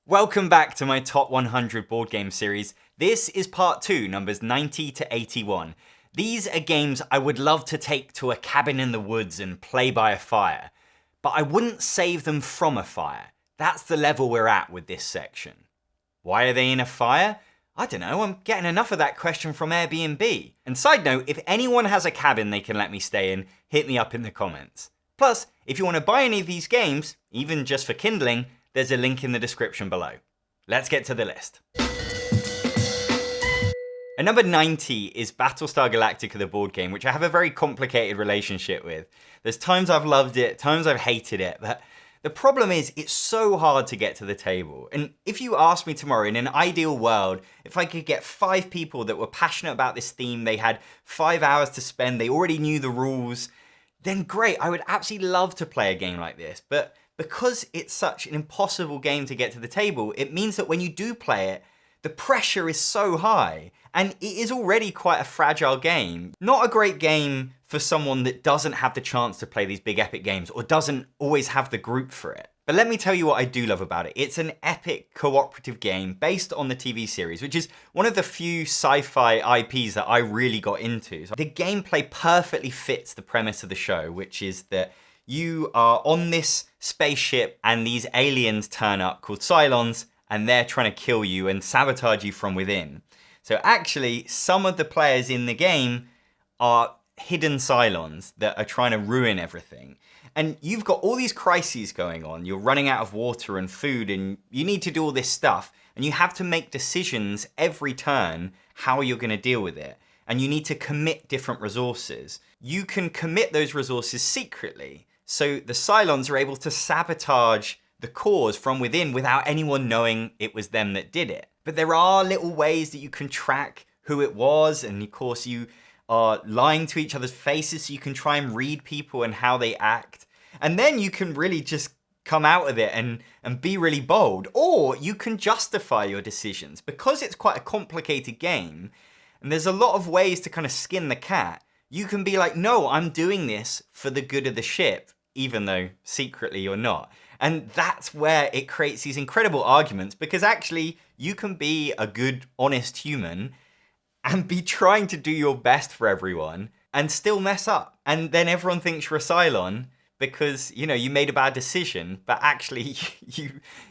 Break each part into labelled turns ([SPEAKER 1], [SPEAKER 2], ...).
[SPEAKER 1] Welcome back to my top 100 board game series. This is part 2, numbers 90 to 81. These are games I would love to take to a cabin in the woods and play by a fire, but I wouldn't save them from a fire. That's the level we're at with this section. Why are they in a fire? I don't know, I'm getting enough of that question from Airbnb. And side note, if anyone has a cabin they can let me stay in, hit me up in the comments. Plus, if you want to buy any of these games, even just for Kindling, there's a link in the description below. Let's get to the list. At number 90 is Battlestar Galactica, the board game, which I have a very complicated relationship with. There's times I've loved it, times I've hated it, but the problem is it's so hard to get to the table. And if you asked me tomorrow, in an ideal world, if I could get 5 people that were passionate about this theme, they had 5 hours to spend, they already knew the rules, then great, I would absolutely love to play a game like this. But because it's such an impossible game to get to the table, it means that when you do play it, the pressure is so high, and it is already quite a fragile game. Not a great game for someone that doesn't have the chance to play these big epic games or doesn't always have the group for it. But let me tell you what I do love about it. It's an epic cooperative game based on the TV series, which is one of the few sci-fi IPs that I really got into. So the gameplay perfectly fits the premise of the show, which is that you are on this spaceship and these aliens turn up called Cylons, and they're trying to kill you and sabotage you from within. So actually, some of the players in the game are hidden Cylons that are trying to ruin everything. And you've got all these crises going on. You're running out of water and food, and you need to do all this stuff. And you have to make decisions every turn how you're going to deal with it. And you need to commit different resources. You can commit those resources secretly. So the Cylons are able to sabotage the cause from within without anyone knowing it was them that did it. But there are little ways that you can track who it was, and of course you are lying to each other's faces so you can try and read people and how they act. And then you can really just come out of it and be really bold. Or you can justify your decisions. Because it's quite a complicated game, and there's a lot of ways to kind of skin the cat, you can be like, no, I'm doing this for the good of the ship, even though secretly you're not. And that's where it creates these incredible arguments, because actually you can be a good, honest human and be trying to do your best for everyone and still mess up. And then everyone thinks you're a Cylon because, you know, you made a bad decision, but actually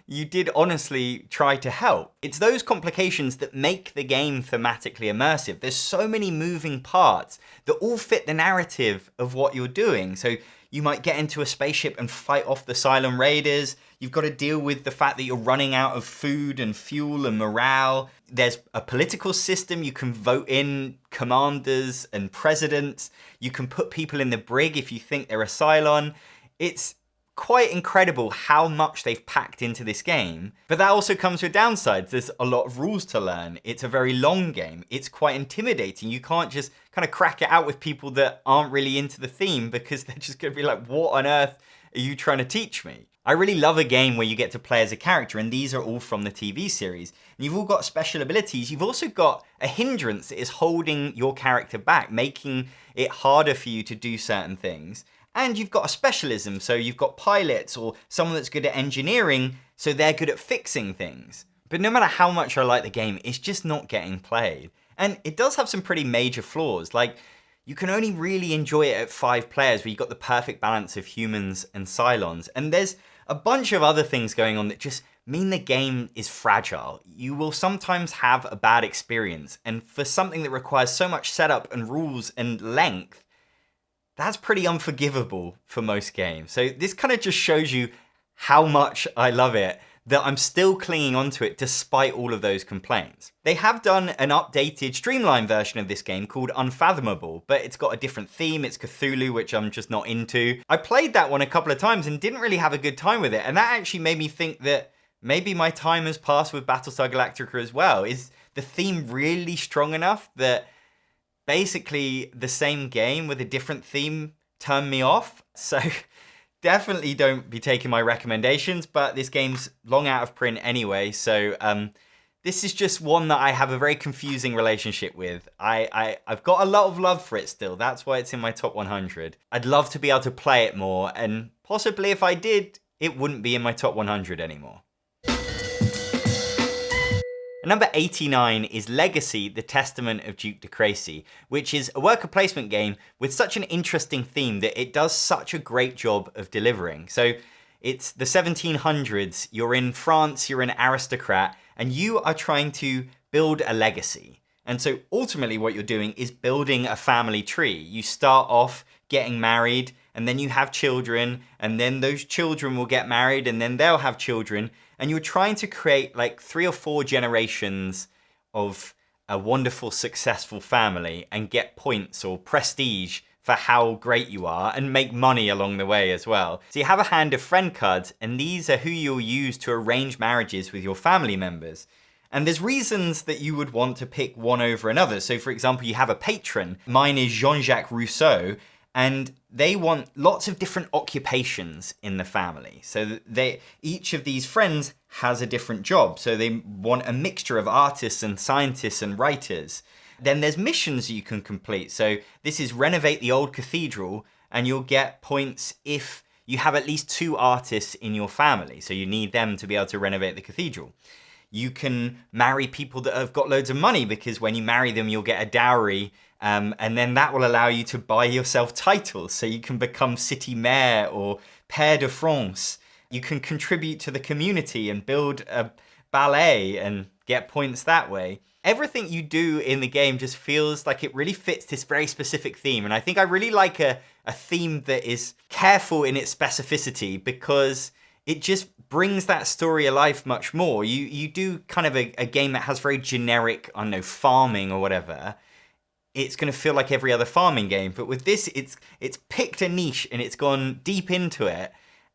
[SPEAKER 1] you did honestly try to help. It's those complications that make the game thematically immersive. There's so many moving parts that all fit the narrative of what you're doing. So you might get into a spaceship and fight off the Cylon raiders. You've got to deal with the fact that you're running out of food and fuel and morale. There's a political system. You can vote in commanders and presidents. You can put people in the brig if you think they're a Cylon. It's quite incredible how much they've packed into this game. But that also comes with downsides. There's a lot of rules to learn. It's a very long game. It's quite intimidating. You can't just kind of crack it out with people that aren't really into the theme, because they're just going to be like, what on earth are you trying to teach me? I really love a game where you get to play as a character, and these are all from the TV series. And you've all got special abilities. You've also got a hindrance that is holding your character back, making it harder for you to do certain things. And you've got a specialism, so you've got pilots or someone that's good at engineering, so they're good at fixing things. But no matter how much I like the game, it's just not getting played. And it does have some pretty major flaws, like you can only really enjoy it at 5 players where you've got the perfect balance of humans and Cylons. And there's a bunch of other things going on that just mean the game is fragile. You will sometimes have a bad experience, and for something that requires so much setup and rules and length, that's pretty unforgivable for most games. So this kind of just shows you how much I love it, that I'm still clinging onto it despite all of those complaints. They have done an updated, streamlined version of this game called Unfathomable, but it's got a different theme. It's Cthulhu, which I'm just not into. I played that one a couple of times and didn't really have a good time with it, and that actually made me think that maybe my time has passed with Battlestar Galactica as well. Is the theme really strong enough that basically the same game with a different theme turned me off? So definitely don't be taking my recommendations, but this game's long out of print anyway, so this is just one that I have a very confusing relationship with. I've got a lot of love for it still. That's why it's in my top 100. I'd love to be able to play it more, and possibly if I did, it wouldn't be in my top 100 anymore. Number 89 is Legacy, The Testament of Duke de Crecy, which is a worker placement game with such an interesting theme that it does such a great job of delivering. So it's the 1700s, you're in France, you're an aristocrat, and you are trying to build a legacy. And so ultimately what you're doing is building a family tree. You start off getting married, and then you have children, and then those children will get married, and then they'll have children. And you're trying to create like 3 or 4 generations of a wonderful, successful family and get points or prestige for how great you are and make money along the way as well. So you have a hand of friend cards, and these are who you'll use to arrange marriages with your family members. And there's reasons that you would want to pick one over another. So for example, you have a patron. Mine is Jean-Jacques Rousseau, and they want lots of different occupations in the family. So each of these friends has a different job. So they want a mixture of artists and scientists and writers. Then there's missions you can complete. So this is renovate the old cathedral, and you'll get points if you have at least 2 artists in your family. So you need them to be able to renovate the cathedral. You can marry people that have got loads of money, because when you marry them, you'll get a dowry. And then that will allow you to buy yourself titles. So you can become city mayor or Père de France. You can contribute to the community and build a ballet and get points that way. Everything you do in the game just feels like it really fits this very specific theme. And I think I really like a theme that is careful in its specificity, because it just brings that story alive much more. You do kind of a game that has very generic, I don't know, farming or whatever. It's going to feel like every other farming game. But with this, it's picked a niche and it's gone deep into it.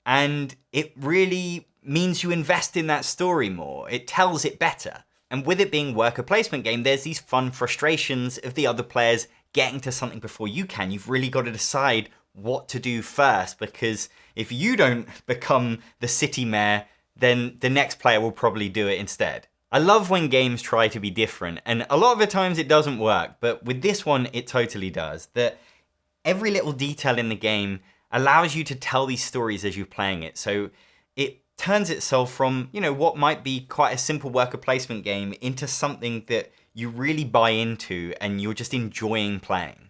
[SPEAKER 1] And it really means you invest in that story more. It tells it better. And with it being worker placement game, there's these fun frustrations of the other players getting to something before you can. You've really got to decide what to do first, because if you don't become the city mayor, then the next player will probably do it instead. I love when games try to be different, and a lot of the times it doesn't work, but with this one, it totally does. That every little detail in the game allows you to tell these stories as you're playing it. So it turns itself from, what might be quite a simple worker placement game into something that you really buy into and you're just enjoying playing.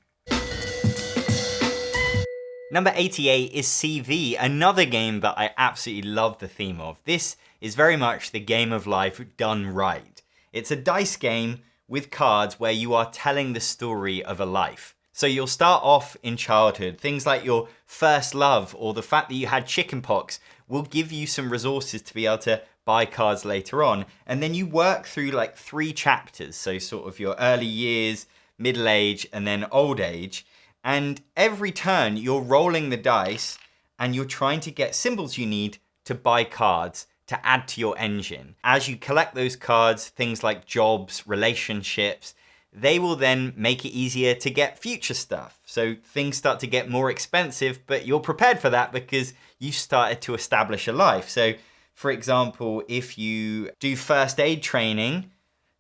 [SPEAKER 1] Number 88 is CV, another game that I absolutely love the theme of. This is very much the game of life done right. It's a dice game with cards where you are telling the story of a life. So you'll start off in childhood. Things like your first love or the fact that you had chickenpox will give you some resources to be able to buy cards later on. And then you work through like 3 chapters. So sort of your early years, middle age, and then old age. And every turn you're rolling the dice and you're trying to get symbols you need to buy cards to add to your engine. As you collect those cards, things like jobs, relationships, they will then make it easier to get future stuff. So things start to get more expensive, but you're prepared for that because you started to establish a life. So for example, if you do first aid training,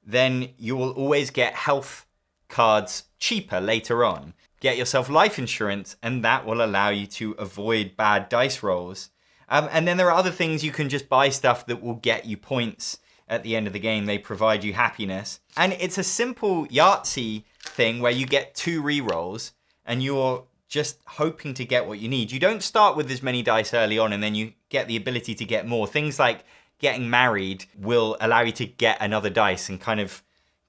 [SPEAKER 1] then you will always get health cards cheaper later on. Get yourself life insurance, and that will allow you to avoid bad dice rolls. And then there are other things. You can just buy stuff that will get you points at the end of the game. They provide you happiness. And it's a simple Yahtzee thing where you get 2 rerolls and you're just hoping to get what you need. You don't start with as many dice early on and then you get the ability to get more. Things like getting married will allow you to get another dice and kind of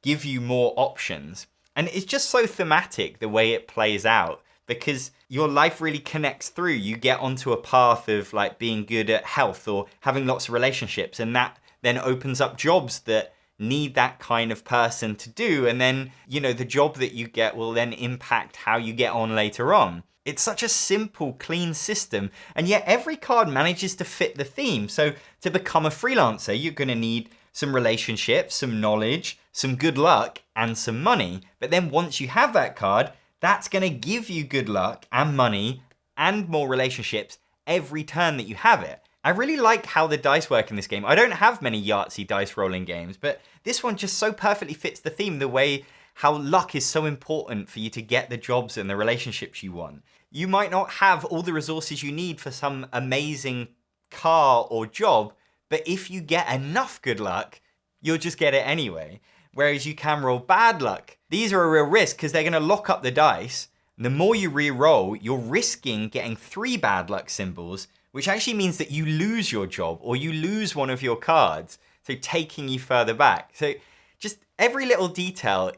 [SPEAKER 1] give you more options. And it's just so thematic the way it plays out, because your life really connects through. You get onto a path of like being good at health or having lots of relationships, and that then opens up jobs that need that kind of person to do. And then, the job that you get will then impact how you get on later on. It's such a simple, clean system, and yet every card manages to fit the theme. So to become a freelancer, you're going to need some relationships, some knowledge, some good luck, and some money. But then once you have that card, that's going to give you good luck and money and more relationships every turn that you have it. I really like how the dice work in this game. I don't have many Yahtzee dice rolling games, but this one just so perfectly fits the theme, the way how luck is so important for you to get the jobs and the relationships you want. You might not have all the resources you need for some amazing car or job, but if you get enough good luck, you'll just get it anyway. Whereas you can roll bad luck. These are a real risk because they're going to lock up the dice. And the more you re-roll, you're risking getting 3 bad luck symbols, which actually means that you lose your job or you lose one of your cards, so taking you further back. So just every little detail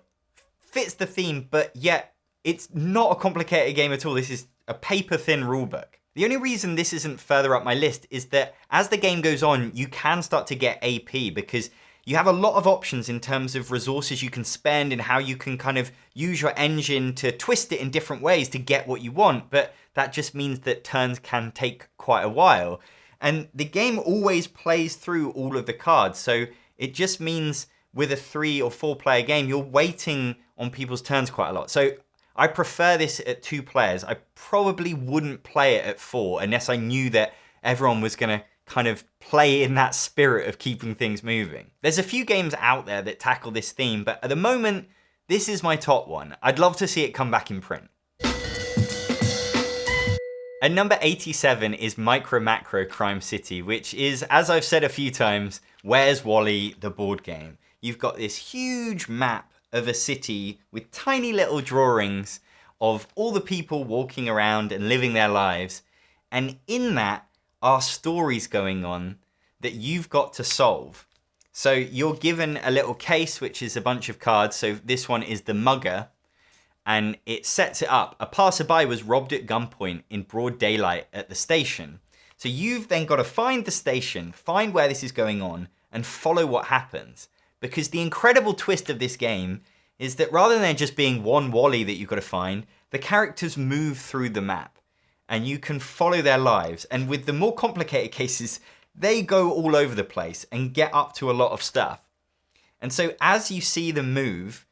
[SPEAKER 1] fits the theme, but yet it's not a complicated game at all. This is a paper-thin rulebook. The only reason this isn't further up my list is that as the game goes on, you can start to get AP because you have a lot of options in terms of resources you can spend and how you can kind of use your engine to twist it in different ways to get what you want, but that just means that turns can take quite a while. And the game always plays through all of the cards, so it just means with a 3 or 4 player game, you're waiting on people's turns quite a lot. So I prefer this at 2 players. I probably wouldn't play it at 4 unless I knew that everyone was going to kind of play in that spirit of keeping things moving. There's a few games out there that tackle this theme, but at the moment, this is my top one. I'd love to see it come back in print. At number 87 is Micro Macro Crime City, which is, as I've said a few times, Where's Wally, the board game. You've got this huge map of a city with tiny little drawings of all the people walking around and living their lives. And in that are stories going on that you've got to solve. So you're given a little case, which is a bunch of cards. So this one is the Mugger, and it sets it up. A passerby was robbed at gunpoint in broad daylight at the station. So you've then got to find the station, find where this is going on, and follow what happens. Because the incredible twist of this game is that rather than there just being one Wally that you've got to find, the characters move through the map and you can follow their lives. And with the more complicated cases, they go all over the place and get up to a lot of stuff. And so as you see them move,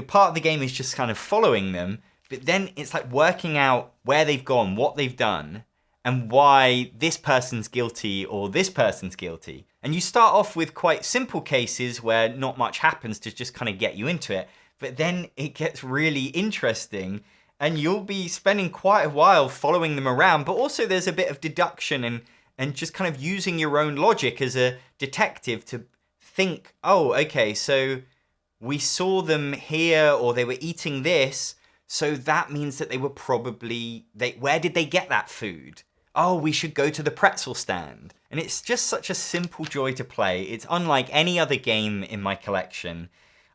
[SPEAKER 1] part of the game is just kind of following them, but then it's like working out where they've gone, what they've done, and why this person's guilty or this person's guilty. And you start off with quite simple cases where not much happens to just kind of get you into it. But then it gets really interesting and you'll be spending quite a while following them around. But also there's a bit of deduction and just kind of using your own logic as a detective to think, oh, okay, so we saw them here or they were eating this. So that means that they were probably, where did they get that food? Oh, we should go to the pretzel stand. And it's just such a simple joy to play. It's unlike any other game in my collection.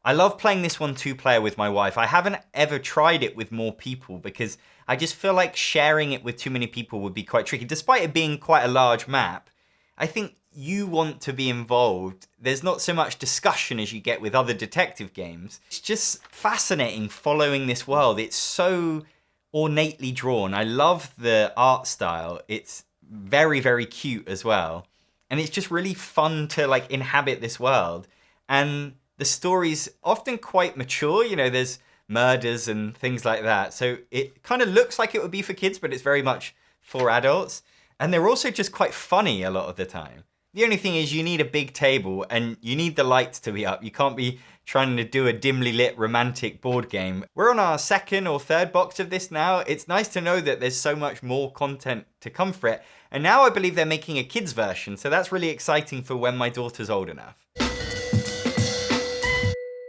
[SPEAKER 1] I love playing this one 2-player with my wife. I haven't ever tried it with more people because I just feel like sharing it with too many people would be quite tricky. Despite it being quite a large map, I think you want to be involved. There's not so much discussion as you get with other detective games. It's just fascinating following this world. It's so ornately drawn. I love the art style. It's very, very cute as well. And it's just really fun to inhabit this world. And the story's often quite mature. There's murders and things like that. So it kind of looks like it would be for kids, but it's very much for adults. And they're also just quite funny a lot of the time. The only thing is you need a big table and you need the lights to be up. You can't be trying to do a dimly lit romantic board game. We're on our 2nd or 3rd box of this now. It's nice to know that there's so much more content to come for it. And now I believe they're making a kids version. So that's really exciting for when my daughter's old enough.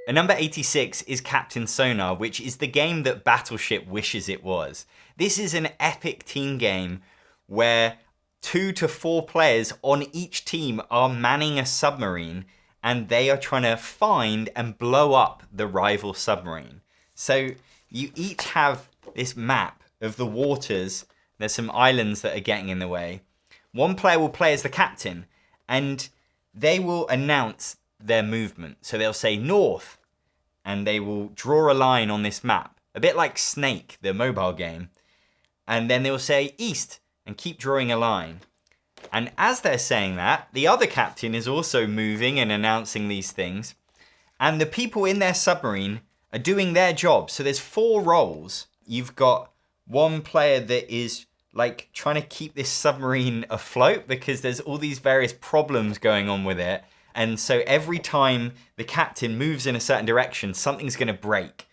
[SPEAKER 1] At number 86 is Captain Sonar, which is the game that Battleship wishes it was. This is an epic team game where 2 to 4 players on each team are manning a submarine and they are trying to find and blow up the rival submarine. So you each have this map of the waters. There's some islands that are getting in the way. One player will play as the captain and they will announce their movement. So they'll say north and they will draw a line on this map, a bit like Snake, the mobile game. And then they'll say east and keep drawing a line. And as they're saying that, the other captain is also moving and announcing these things. And the people in their submarine are doing their job. So there's 4 roles. You've got one player that is trying to keep this submarine afloat because there's all these various problems going on with it. And so every time the captain moves in a certain direction, something's going to break.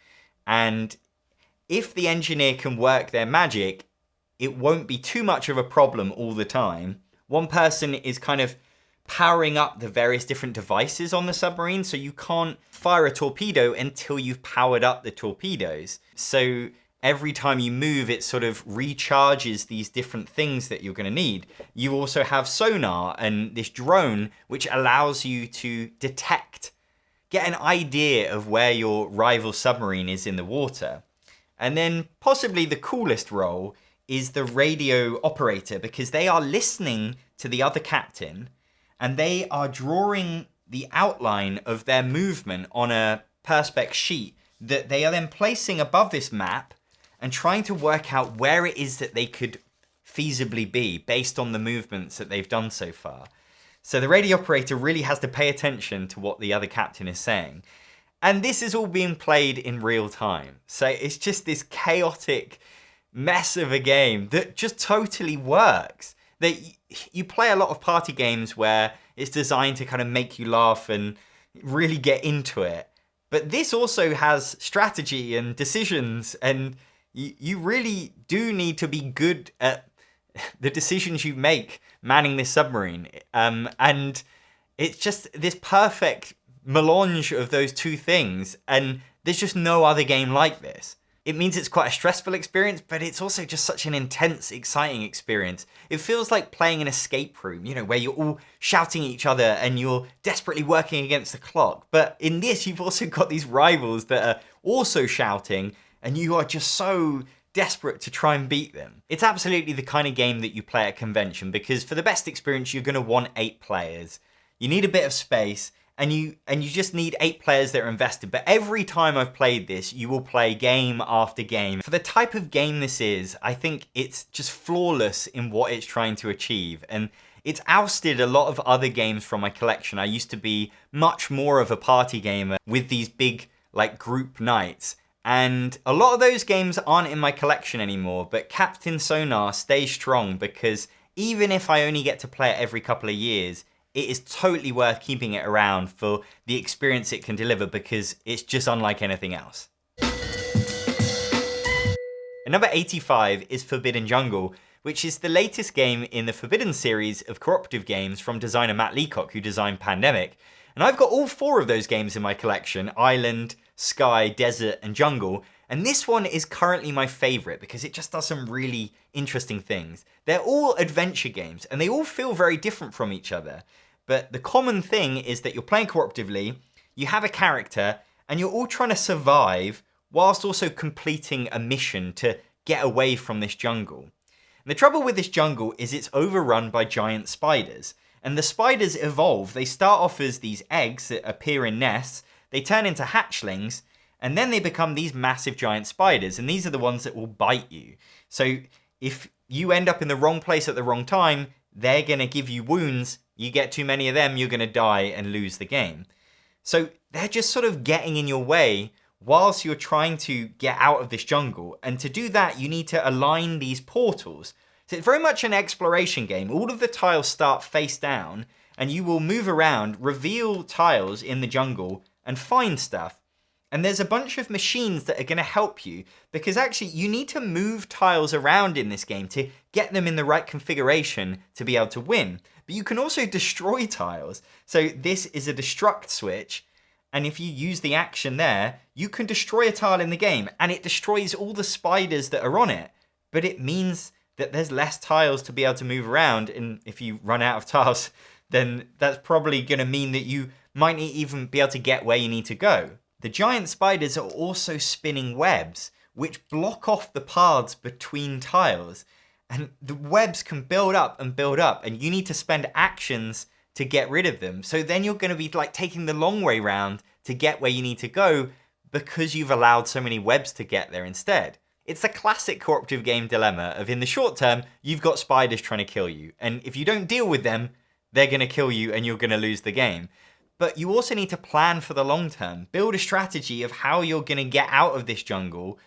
[SPEAKER 1] And if the engineer can work their magic, it won't be too much of a problem all the time. One person is kind of powering up the various different devices on the submarine, so you can't fire a torpedo until you've powered up the torpedoes. So every time you move, it sort of recharges these different things that you're going to need. You also have sonar and this drone, which allows you to detect, get an idea of where your rival submarine is in the water. And then possibly the coolest role is the radio operator, because they are listening to the other captain and they are drawing the outline of their movement on a perspex sheet that they are then placing above this map and trying to work out where it is that they could feasibly be based on the movements that they've done so far. So the radio operator really has to pay attention to what the other captain is saying. And this is all being played in real time. So it's just this chaotic mess of a game that just totally works. That you play a lot of party games where it's designed to kind of make you laugh and really get into it. But this also has strategy and decisions, and you really do need to be good at the decisions you make manning this submarine. And it's just this perfect melange of those two things, and there's just no other game like this. It means it's quite a stressful experience, but it's also just such an intense, exciting experience. It feels like playing an escape room, where you're all shouting at each other and you're desperately working against the clock. But in this, you've also got these rivals that are also shouting, and you are just so desperate to try and beat them. It's absolutely the kind of game that you play at a convention, because for the best experience, you're going to want 8 players. You need a bit of space, and you just need 8 players that are invested. But every time I've played this, you will play game after game. For the type of game this is, I think it's just flawless in what it's trying to achieve. And it's ousted a lot of other games from my collection. I used to be much more of a party gamer with these big group nights. And a lot of those games aren't in my collection anymore. But Captain Sonar stays strong, because even if I only get to play it every couple of years, it is totally worth keeping it around for the experience it can deliver, because it's just unlike anything else. And number 85 is Forbidden Jungle, which is the latest game in the Forbidden series of cooperative games from designer Matt Leacock, who designed Pandemic. And I've got all 4 of those games in my collection: Island, Sky, Desert, and Jungle. And this one is currently my favorite because it just does some really interesting things. They're all adventure games, and they all feel very different from each other. But the common thing is that you're playing cooperatively, you have a character, and you're all trying to survive whilst also completing a mission to get away from this jungle. And the trouble with this jungle is it's overrun by giant spiders. And the spiders evolve. They start off as these eggs that appear in nests, they turn into hatchlings, and then they become these massive giant spiders. And these are the ones that will bite you. So if you end up in the wrong place at the wrong time, they're going to give you wounds. You get too many of them, you're going to die and lose the game. So they're just sort of getting in your way whilst you're trying to get out of this jungle. And to do that, you need to align these portals. So it's very much an exploration game. All of the tiles start face down, and you will move around, reveal tiles in the jungle, and find stuff. And there's a bunch of machines that are going to help you, because actually you need to move tiles around in this game to get them in the right configuration to be able to win. But you can also destroy tiles. So this is a destruct switch, and if you use the action there, you can destroy a tile in the game, and it destroys all the spiders that are on it. But it means that there's less tiles to be able to move around, and if you run out of tiles, then that's probably going to mean that you might not even be able to get where you need to go. The giant spiders are also spinning webs, which block off the paths between tiles. And the webs can build up, and you need to spend actions to get rid of them. So then you're going to be taking the long way round to get where you need to go, because you've allowed so many webs to get there instead. It's a classic cooperative game dilemma of, in the short term, you've got spiders trying to kill you. And if you don't deal with them, they're going to kill you and you're going to lose the game. But you also need to plan for the long term. Build a strategy of how you're going to get out of this jungle,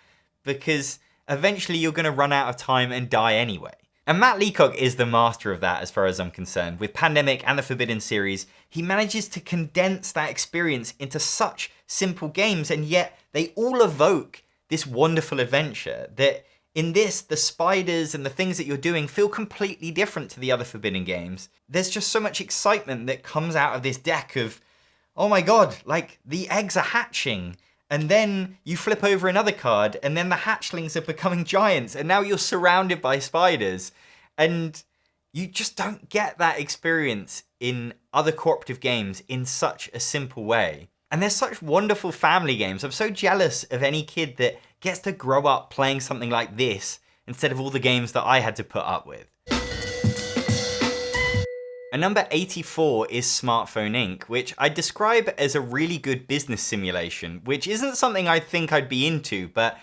[SPEAKER 1] because eventually you're going to run out of time and die anyway. And Matt Leacock is the master of that as far as I'm concerned. With Pandemic and the Forbidden series, he manages to condense that experience into such simple games, and yet they all evoke this wonderful adventure that In this, the spiders and the things that you're doing feel completely different to the other Forbidden games. There's just so much excitement that comes out of this deck of, oh my god, like the eggs are hatching. And then you flip over another card and then the hatchlings are becoming giants and now you're surrounded by spiders. And you just don't get that experience in other cooperative games in such a simple way. And they're such wonderful family games. I'm so jealous of any kid that gets to grow up playing something like this instead of all the games that I had to put up with. And number 84 is Smartphone Inc., which I describe as a really good business simulation, which isn't something I think I'd be into, but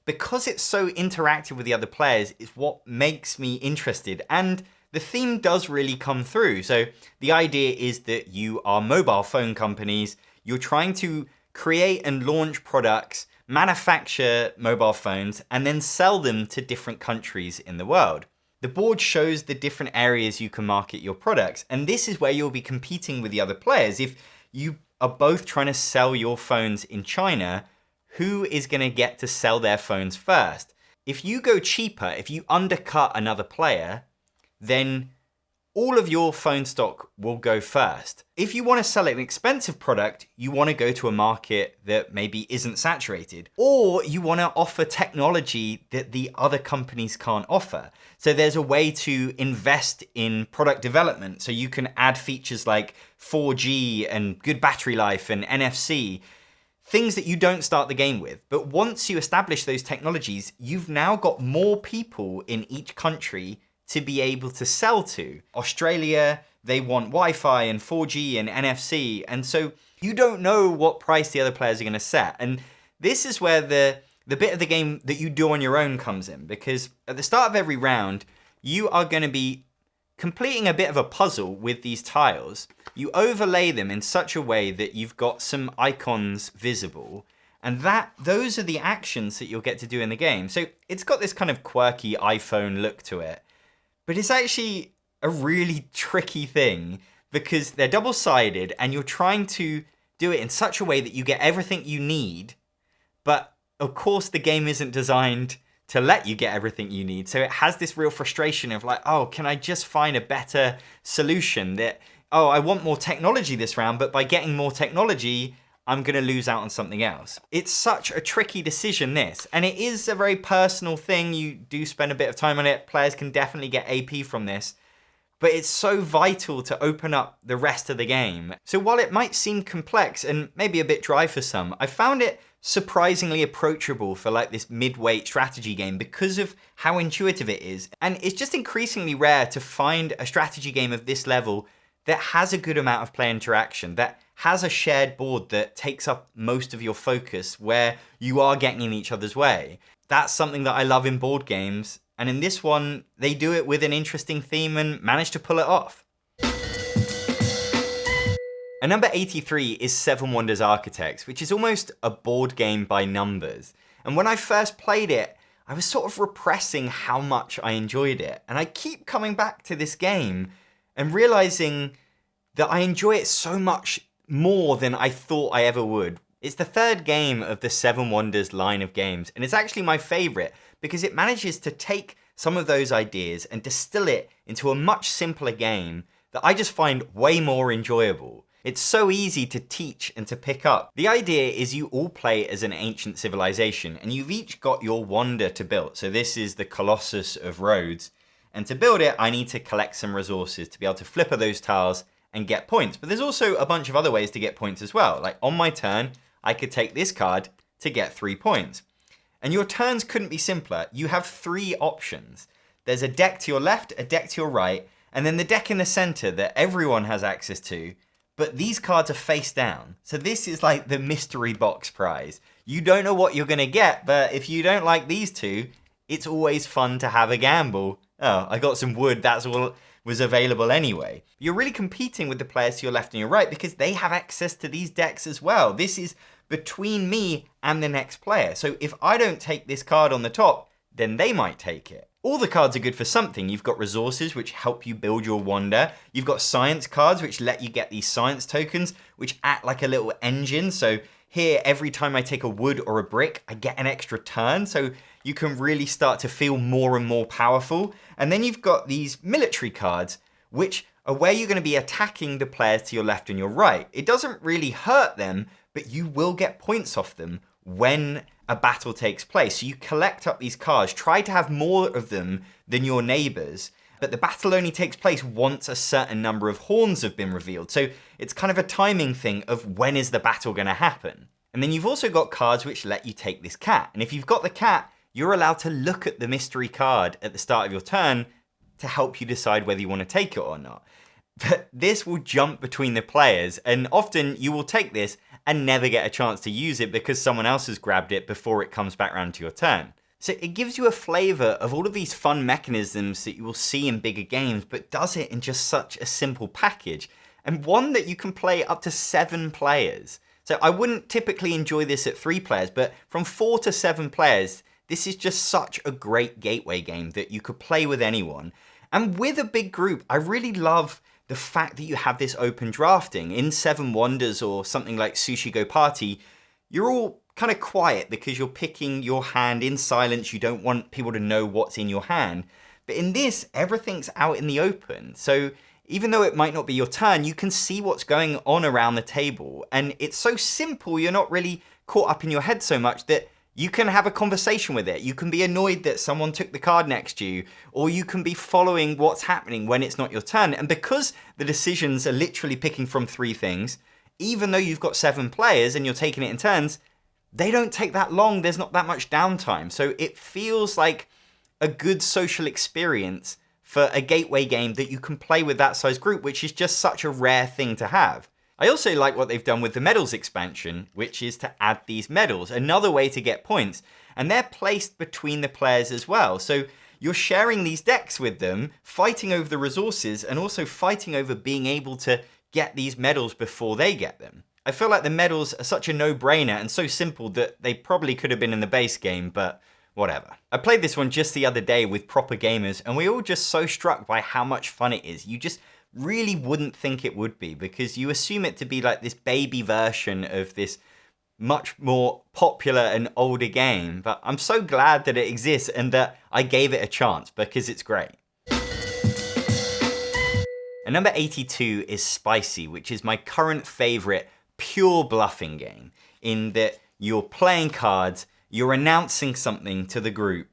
[SPEAKER 1] because it's so interactive with the other players, it's what makes me interested. And the theme does really come through. So the idea is that you are mobile phone companies, you're trying to create and launch products, manufacture mobile phones, and then sell them to different countries in the world. The board shows the different areas you can market your products, and this is where you'll be competing with the other players. If you are both trying to sell your phones in China, who is going to get to sell their phones first? If you go cheaper, if you undercut another player, then all of your phone stock will go first. If you want to sell an expensive product, you want to go to a market that maybe isn't saturated, or you want to offer technology that the other companies can't offer. So there's a way to invest in product development. So you can add features like 4G and good battery life and NFC, things that you don't start the game with. But once you establish those technologies, you've now got more people in each country to be able to sell to. Australia, they want Wi-Fi and 4G and NFC, and so you don't know what price the other players are going to set. And this is where the bit of the game that you do on your own comes in, because at the start of every round, you are going to be completing a bit of a puzzle with these tiles. You overlay them in such a way that you've got some icons visible, and those are the actions that you'll get to do in the game. So it's got this kind of quirky iPhone look to it. But it's actually a really tricky thing because they're double-sided and you're trying to do it in such a way that you get everything you need. But of course, the game isn't designed to let you get everything you need. So it has this real frustration of like, oh, can I just find a better solution that, oh, I want more technology this round, but by getting more technology, I'm going to lose out on something else. It's such a tricky decision, this. And it is a very personal thing. You do spend a bit of time on it. Players can definitely get AP from this. But it's so vital to open up the rest of the game. So while it might seem complex and maybe a bit dry for some, I found it surprisingly approachable for like this mid-weight strategy game because of how intuitive it is. And it's just increasingly rare to find a strategy game of this level that has a good amount of player interaction, that has a shared board that takes up most of your focus, where you are getting in each other's way. That's something that I love in board games, and in this one, they do it with an interesting theme and manage to pull it off. And number 83 is Seven Wonders Architects, which is almost a board game by numbers. And when I first played it, I was sort of repressing how much I enjoyed it. And I keep coming back to this game and realizing that I enjoy it so much more than I thought I ever would. It's the third game of the Seven Wonders line of games, and it's actually my favorite because it manages to take some of those ideas and distill it into a much simpler game that I just find way more enjoyable. It's so easy to teach and to pick up. The idea is you all play as an ancient civilization, and you've each got your wonder to build. So this is the Colossus of Rhodes, and to build it, I need to collect some resources to be able to flipper those tiles and get points. But there's also a bunch of other ways to get points as well. Like on my turn, I could take this card to get 3 points. And your turns couldn't be simpler. You have 3 options. There's a deck to your left, a deck to your right, and then the deck in the center that everyone has access to, but these cards are face down. So this is like the mystery box prize. You don't know what you're gonna get, but if you don't like these 2, it's always fun to have a gamble. Oh, I got some wood, that's all was available anyway. You're really competing with the players to your left and your right because they have access to these decks as well. This is between me and the next player. So if I don't take this card on the top, then they might take it. All the cards are good for something. You've got resources, which help you build your wonder. You've got science cards, which let you get these science tokens, which act like a little engine. So here, every time I take a wood or a brick, I get an extra turn. So you can really start to feel more and more powerful. And then you've got these military cards, which are where you're going to be attacking the players to your left and your right. It doesn't really hurt them, but you will get points off them when a battle takes place. So you collect up these cards, try to have more of them than your neighbors, but the battle only takes place once a certain number of horns have been revealed. So it's kind of a timing thing of when is the battle going to happen. And then you've also got cards which let you take this cat. And if you've got the cat, you're allowed to look at the mystery card at the start of your turn to help you decide whether you want to take it or not. But this will jump between the players, and often you will take this and never get a chance to use it because someone else has grabbed it before it comes back around to your turn. So it gives you a flavor of all of these fun mechanisms that you will see in bigger games, but does it in just such a simple package, and one that you can play up to 7 players. So I wouldn't typically enjoy this at 3 players, but from 4 to 7 players, this is just such a great gateway game that you could play with anyone. And with a big group, I really love the fact that you have this open drafting. In 7 Wonders or something like Sushi Go Party, you're all kind of quiet because you're picking your hand in silence. You don't want people to know what's in your hand. But in this, everything's out in the open. So even though it might not be your turn, you can see what's going on around the table. And it's so simple, you're not really caught up in your head so much that you can have a conversation with it. You can be annoyed that someone took the card next to you, or you can be following what's happening when it's not your turn. And because the decisions are literally picking from 3 things, even though you've got 7 players and you're taking it in turns, they don't take that long. There's not that much downtime. So it feels like a good social experience for a gateway game that you can play with that size group, which is just such a rare thing to have. I also like what they've done with the medals expansion, which is to add these medals, another way to get points, and they're placed between the players as well. So you're sharing these decks with them, fighting over the resources, and also fighting over being able to get these medals before they get them. I feel like the medals are such a no-brainer and so simple that they probably could have been in the base game, but whatever. I played this one just the other day with proper gamers, and we were all just so struck by how much fun it is. You just really wouldn't think it would be because you assume it to be like this baby version of this much more popular and older game. But I'm so glad that it exists and that I gave it a chance because it's great. And number 82 is Spicy, which is my current favorite pure bluffing game in that you're playing cards, you're announcing something to the group,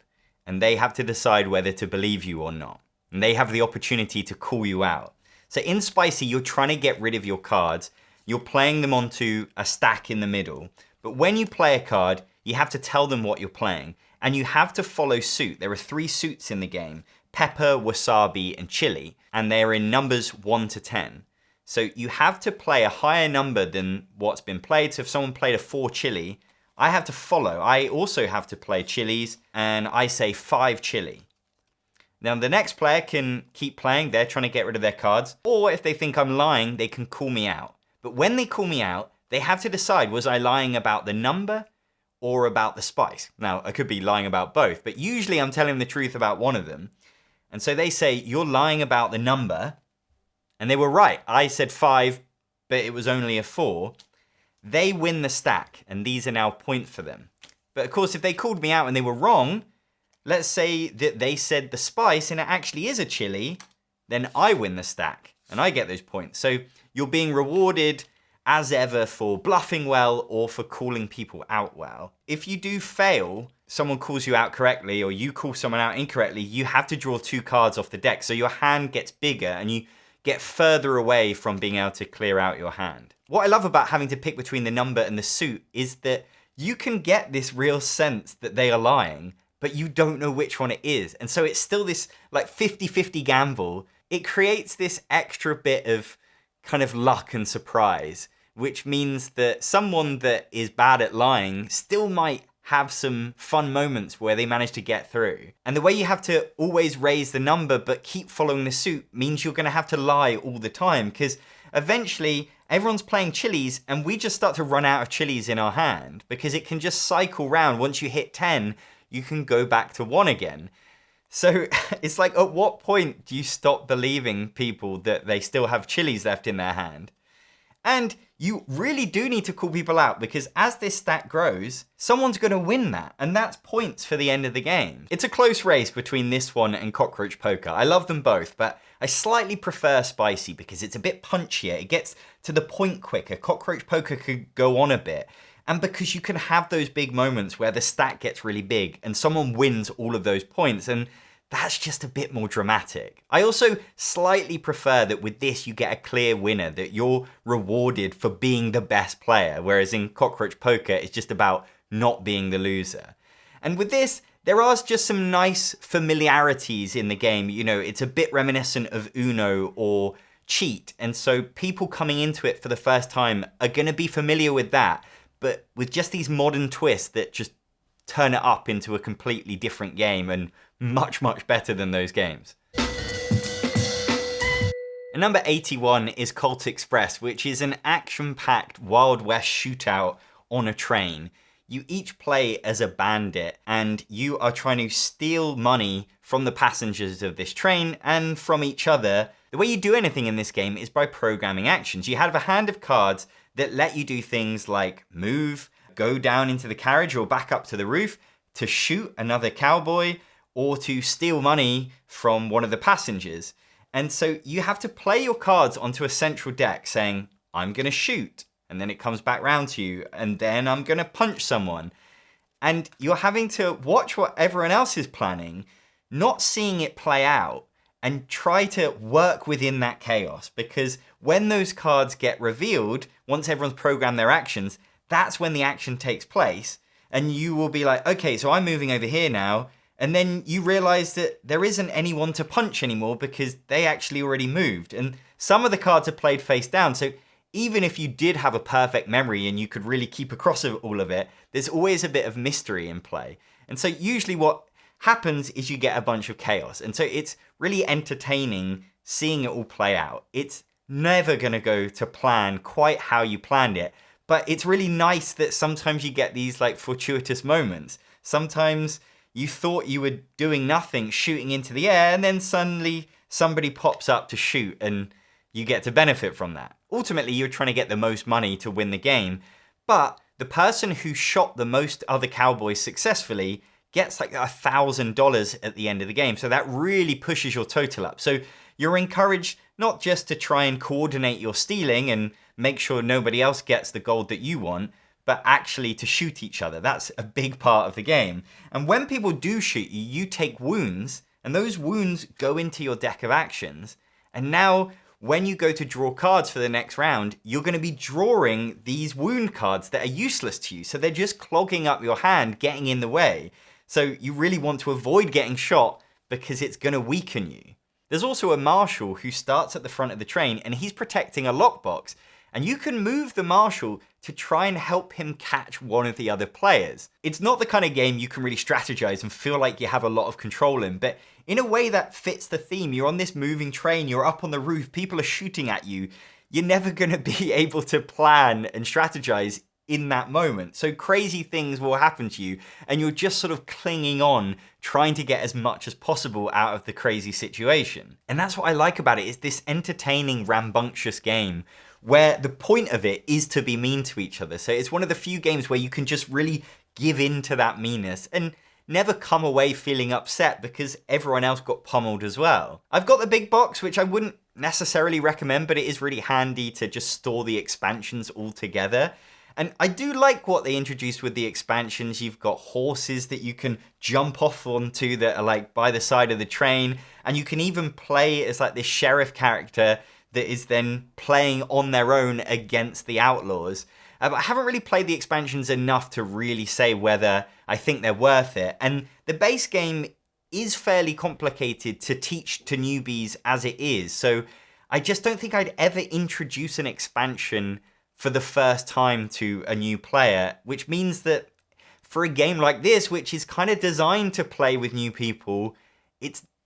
[SPEAKER 1] and they have to decide whether to believe you or not. And they have the opportunity to call you out. So in Spicy, you're trying to get rid of your cards. You're playing them onto a stack in the middle. But when you play a card, you have to tell them what you're playing. And you have to follow suit. There are 3 suits in the game: pepper, wasabi, and chili. And they're in numbers 1 to 10. So you have to play a higher number than what's been played. So if someone played a 4 chili, I have to follow. I also have to play chilies, and I say 5 chili. Now, the next player can keep playing. They're trying to get rid of their cards. Or if they think I'm lying, they can call me out. But when they call me out, they have to decide, was I lying about the number or about the spice? Now, I could be lying about both, but usually I'm telling the truth about one of them. And so they say, you're lying about the number. And they were right. I said 5, but it was only a 4. They win the stack, and these are now points for them. But of course, if they called me out and they were wrong, let's say that they said the spice and it actually is a chili, then I win the stack and I get those points. So you're being rewarded as ever for bluffing well or for calling people out well. If you do fail, someone calls you out correctly or you call someone out incorrectly, you have to draw 2 cards off the deck. So your hand gets bigger and you get further away from being able to clear out your hand. What I love about having to pick between the number and the suit is that you can get this real sense that they are lying, but you don't know which one it is. And so it's still this like 50-50 gamble. It creates this extra bit of kind of luck and surprise, which means that someone that is bad at lying still might have some fun moments where they manage to get through. And the way you have to always raise the number but keep following the suit means you're gonna have to lie all the time, because eventually everyone's playing chilies and we just start to run out of chilies in our hand because it can just cycle round. Once you hit 10, you can go back to 1 again. So it's like, at what point do you stop believing people that they still have chilies left in their hand? And you really do need to call people out, because as this stack grows, someone's going to win that. And that's points for the end of the game. It's a close race between this one and Cockroach Poker. I love them both, but I slightly prefer Spicy because it's a bit punchier. It gets to the point quicker. Cockroach Poker could go on a bit. And because you can have those big moments where the stack gets really big and someone wins all of those points, and that's just a bit more dramatic. I also slightly prefer that with this you get a clear winner, that you're rewarded for being the best player, whereas in Cockroach Poker it's just about not being the loser. And with this, there are just some nice familiarities in the game. You know, it's a bit reminiscent of Uno or Cheat, and so people coming into it for the first time are going to be familiar with that, but with just these modern twists that just turn it up into a completely different game and much, much better than those games. And number 81 is Colt Express, which is an action-packed Wild West shootout on a train. You each play as a bandit, and you are trying to steal money from the passengers of this train and from each other. The way you do anything in this game is by programming actions. You have a hand of cards that let you do things like move, go down into the carriage or back up to the roof, to shoot another cowboy, or to steal money from one of the passengers. And so you have to play your cards onto a central deck saying, I'm going to shoot, and then it comes back round to you, and then I'm going to punch someone. And you're having to watch what everyone else is planning, not seeing it play out, and try to work within that chaos. Because when those cards get revealed, once everyone's programmed their actions, that's when the action takes place. And you will be like, okay, so I'm moving over here now. And then you realize that there isn't anyone to punch anymore because they actually already moved. And some of the cards are played face down. So even if you did have a perfect memory and you could really keep across all of it, there's always a bit of mystery in play. And so usually what happens is you get a bunch of chaos. And so it's really entertaining seeing it all play out. It's never going to go to plan quite how you planned it, but it's really nice that sometimes you get these like fortuitous moments. Sometimes you thought you were doing nothing, shooting into the air, and then suddenly somebody pops up to shoot and you get to benefit from that. Ultimately, you're trying to get the most money to win the game, but the person who shot the most other cowboys successfully gets like $1,000 at the end of the game. So that really pushes your total up. So you're encouraged not just to try and coordinate your stealing and make sure nobody else gets the gold that you want, but actually to shoot each other. That's a big part of the game. And when people do shoot you, you take wounds, and those wounds go into your deck of actions. And now when you go to draw cards for the next round, you're going to be drawing these wound cards that are useless to you. So they're just clogging up your hand, getting in the way. So you really want to avoid getting shot because it's going to weaken you. There's also a marshal who starts at the front of the train, and he's protecting a lockbox. And you can move the marshal to try and help him catch one of the other players. It's not the kind of game you can really strategize and feel like you have a lot of control in, but in a way that fits the theme. You're on this moving train, you're up on the roof, people are shooting at you. You're never going to be able to plan and strategize in that moment. So crazy things will happen to you, and you're just sort of clinging on, trying to get as much as possible out of the crazy situation. And that's what I like about it, is this entertaining, rambunctious game where the point of it is to be mean to each other. So it's one of the few games where you can just really give in to that meanness and never come away feeling upset because everyone else got pummeled as well. I've got the big box, which I wouldn't necessarily recommend, but it is really handy to just store the expansions all together. And I do like what they introduced with the expansions. You've got horses that you can jump off onto that are like by the side of the train. And you can even play as like this sheriff character that is then playing on their own against the outlaws. But I haven't really played the expansions enough to really say whether I think they're worth it. And the base game is fairly complicated to teach to newbies as it is. So I just don't think I'd ever introduce an expansion for the first time to a new player, which means that for a game like this, which is kind of designed to play with new people,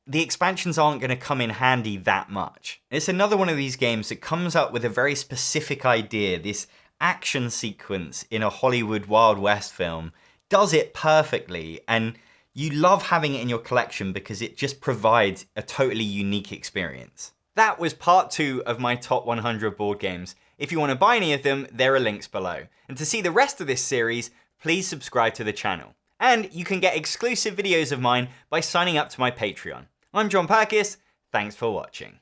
[SPEAKER 1] the expansions aren't going to come in handy that much. It's another one of these games that comes up with a very specific idea, this action sequence in a Hollywood Wild West film, does it perfectly, and You love having it in your collection because it just provides a totally unique experience. That was part 2 of my top 100 board games. If you want to buy any of them, there are links below. And to see the rest of this series, please subscribe to the channel. And you can get exclusive videos of mine by signing up to my Patreon. I'm John Perkis, thanks for watching.